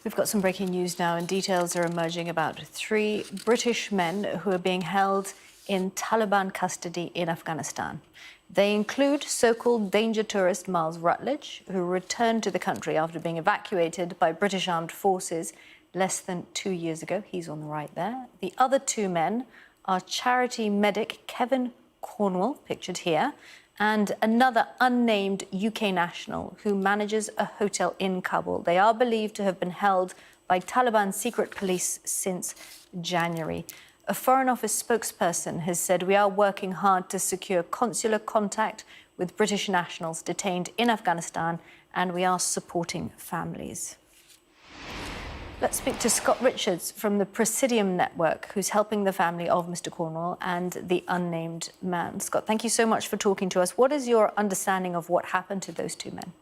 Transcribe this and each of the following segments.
We've got some breaking news now, and details are emerging about 3 British men who are being held in Taliban custody in Afghanistan. They include so-called danger tourist Miles Rutledge, who returned to the country after being evacuated by British armed forces less than 2 years ago. He's on the right there. The other 2 men are charity medic Kevin Cornwall, pictured here, and another unnamed UK national who manages a hotel in Kabul. They are believed to have been held by Taliban secret police since January. A Foreign Office spokesperson has said, "We are working hard to secure consular contact with British nationals detained in Afghanistan, and we are supporting families." Let's speak to Scott Richards from the Presidium Network, who's helping the family of Mr. Cornwall and the unnamed man. Scott, thank you so much for talking to us. What is your understanding of what happened to those 2 men?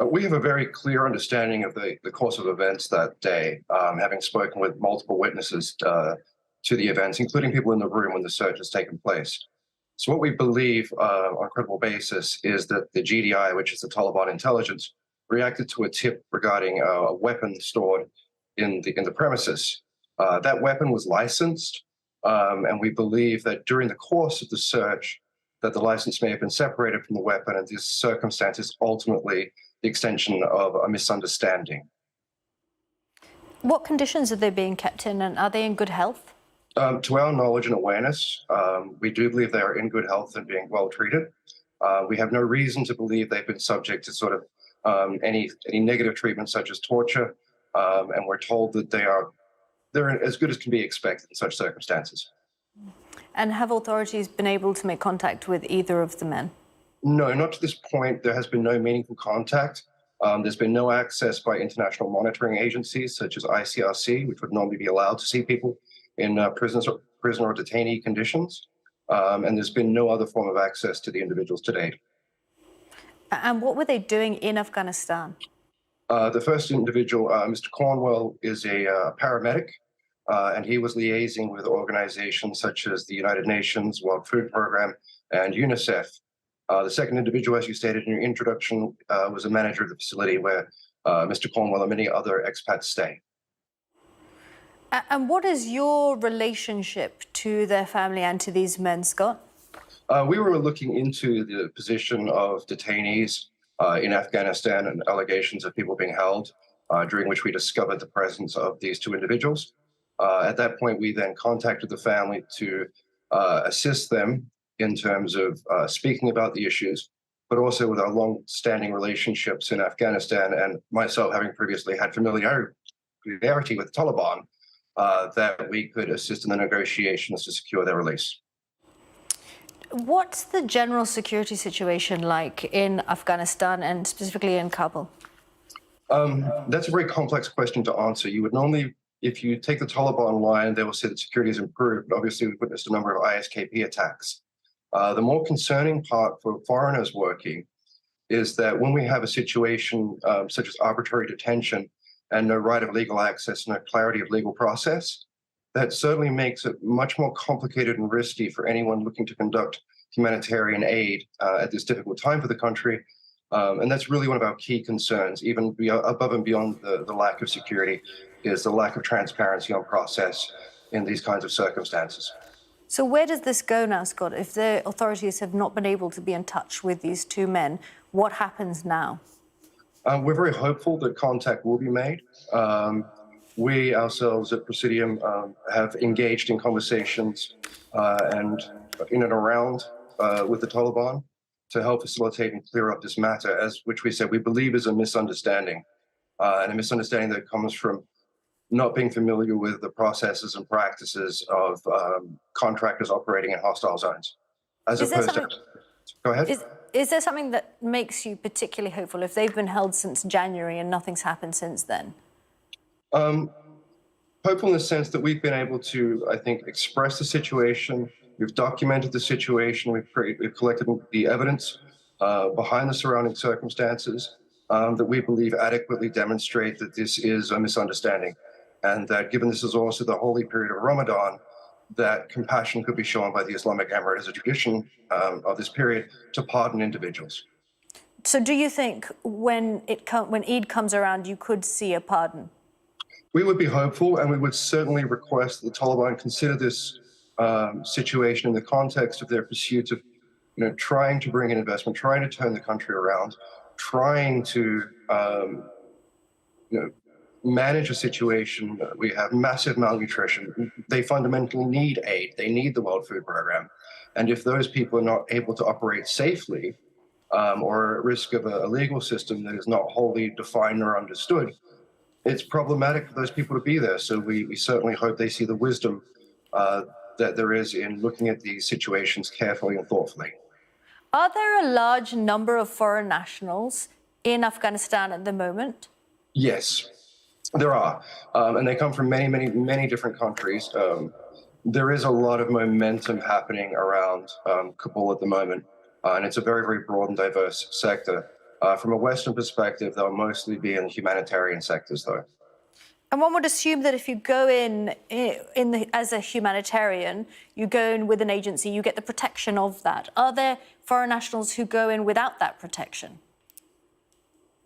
We have a very clear understanding of the course of events that day, having spoken with multiple witnesses to the events, including people in the room when the search has taken place. So what we believe on a credible basis is that the GDI, which is the Taliban intelligence, reacted to a tip regarding a weapon stored in the premises. That weapon was licensed, and we believe that during the course of the search that the license may have been separated from the weapon, and this circumstance is ultimately the extension of a misunderstanding. What conditions are they being kept in, and are they in good health? To our knowledge and awareness, we do believe they are in good health and being well treated. We have no reason to believe they've been subject to sort of any negative treatment such as torture, and we're told that they're as good as can be expected in such circumstances. And have authorities been able to make contact with either of the men? No, not to this point. There has been no meaningful contact. There's been no access by international monitoring agencies such as ICRC, which would normally be allowed to see people in prisoner or detainee conditions. And there's been no other form of access to the individuals to date. And what were they doing in Afghanistan? The first individual, Mr. Cornwell, is a paramedic, and he was liaising with organizations such as the United Nations, World Food Program, and UNICEF. The second individual, as you stated in your introduction, was a manager of the facility where Mr. Cornwell and many other expats stay. And what is your relationship to their family and to these men, Scott? We were looking into the position of detainees in Afghanistan and allegations of people being held, during which we discovered the presence of these 2 individuals. At that point, we then contacted the family to assist them in terms of speaking about the issues, but also with our long-standing relationships in Afghanistan, and myself having previously had familiarity with Taliban, that we could assist in the negotiations to secure their release. What's the general security situation like in Afghanistan and specifically in Kabul? That's a very complex question to answer. You would normally, if you take the Taliban line, they will say that security has improved, but obviously we've witnessed a number of ISKP attacks. The more concerning part for foreigners working is that when we have a situation such as arbitrary detention and no right of legal access, no clarity of legal process, that certainly makes it much more complicated and risky for anyone looking to conduct humanitarian aid at this difficult time for the country. And that's really one of our key concerns, even above and beyond the lack of security, is the lack of transparency on process in these kinds of circumstances. So where does this go now, Scott? If the authorities have not been able to be in touch with these 2 men, what happens now? We're very hopeful that contact will be made. We ourselves at Presidium have engaged in conversations and in and around with the Taliban to help facilitate and clear up this matter, which we said we believe is a misunderstanding, and a misunderstanding that comes from not being familiar with the processes and practices of contractors operating in hostile zones. As opposed to... Go ahead. Is there something that makes you particularly hopeful if they've been held since January and nothing's happened since then? Hopeful in the sense that we've been able to, I think, express the situation. We've documented the situation. We've collected the evidence behind the surrounding circumstances that we believe adequately demonstrate that this is a misunderstanding, and that given this is also the holy period of Ramadan, that compassion could be shown by the Islamic Emirate as a tradition of this period to pardon individuals. So do you think when Eid comes around, you could see a pardon? We would be hopeful, and we would certainly request that the Taliban consider this situation in the context of their pursuit of, trying to bring in investment, trying to turn the country around, trying to, you know, manage a situation. We have massive malnutrition. They fundamentally need aid. They need the World Food Program, and if those people are not able to operate safely, or at risk of a legal system that is not wholly defined or understood, it's problematic for those people to be there. So we certainly hope they see the wisdom that there is in looking at these situations carefully and thoughtfully. Are there a large number of foreign nationals in Afghanistan at the moment? Yes, there are, and they come from many different countries. There is a lot of momentum happening around Kabul at the moment, and it's a very broad and diverse sector. From a Western perspective, they'll mostly be in humanitarian sectors, though. And one would assume that if you go as a humanitarian, you go in with an agency, you get the protection of that. Are there foreign nationals who go in without that protection?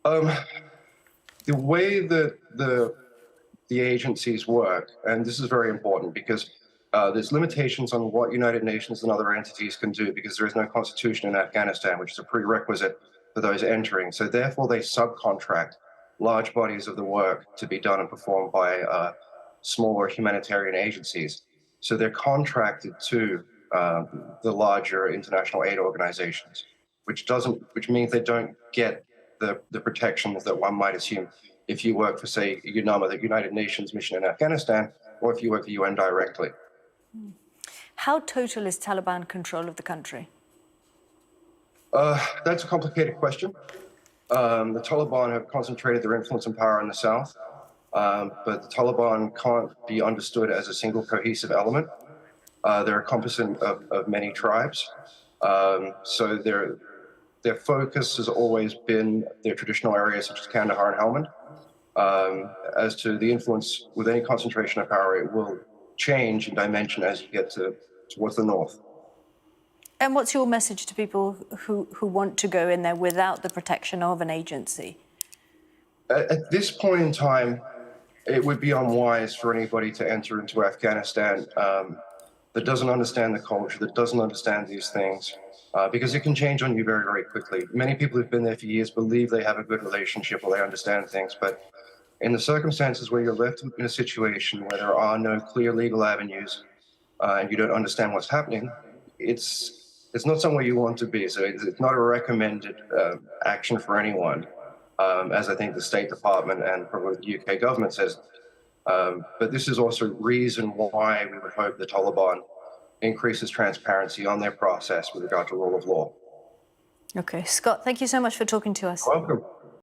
The way that the agencies work, and this is very important because there's limitations on what United Nations and other entities can do because there is no constitution in Afghanistan, which is a prerequisite for those entering. So therefore, they subcontract large bodies of the work to be done and performed by smaller humanitarian agencies. So they're contracted to the larger international aid organizations, which means they don't get the protections that one might assume if you work for, say, UNAMA, the United Nations mission in Afghanistan, or if you work for UN directly. How total is Taliban control of the country? That's a complicated question. The Taliban have concentrated their influence and power in the south, but the Taliban can't be understood as a single cohesive element. They're a composite of many tribes. So their focus has always been their traditional areas such as Kandahar and Helmand. As to the influence with any concentration of power, it will change in dimension as you get towards the north. And what's your message to people who want to go in there without the protection of an agency? At this point in time, it would be unwise for anybody to enter into Afghanistan that doesn't understand the culture, that doesn't understand these things, because it can change on you very quickly. Many people who've been there for years believe they have a good relationship or they understand things, but in the circumstances where you're left in a situation where there are no clear legal avenues and you don't understand what's happening, it's not somewhere you want to be. So it's not a recommended action for anyone, as I think the State Department and probably the UK government says. But this is also reason why we would hope the Taliban increases transparency on their process with regard to rule of law. Okay, Scott, thank you so much for talking to us. Welcome.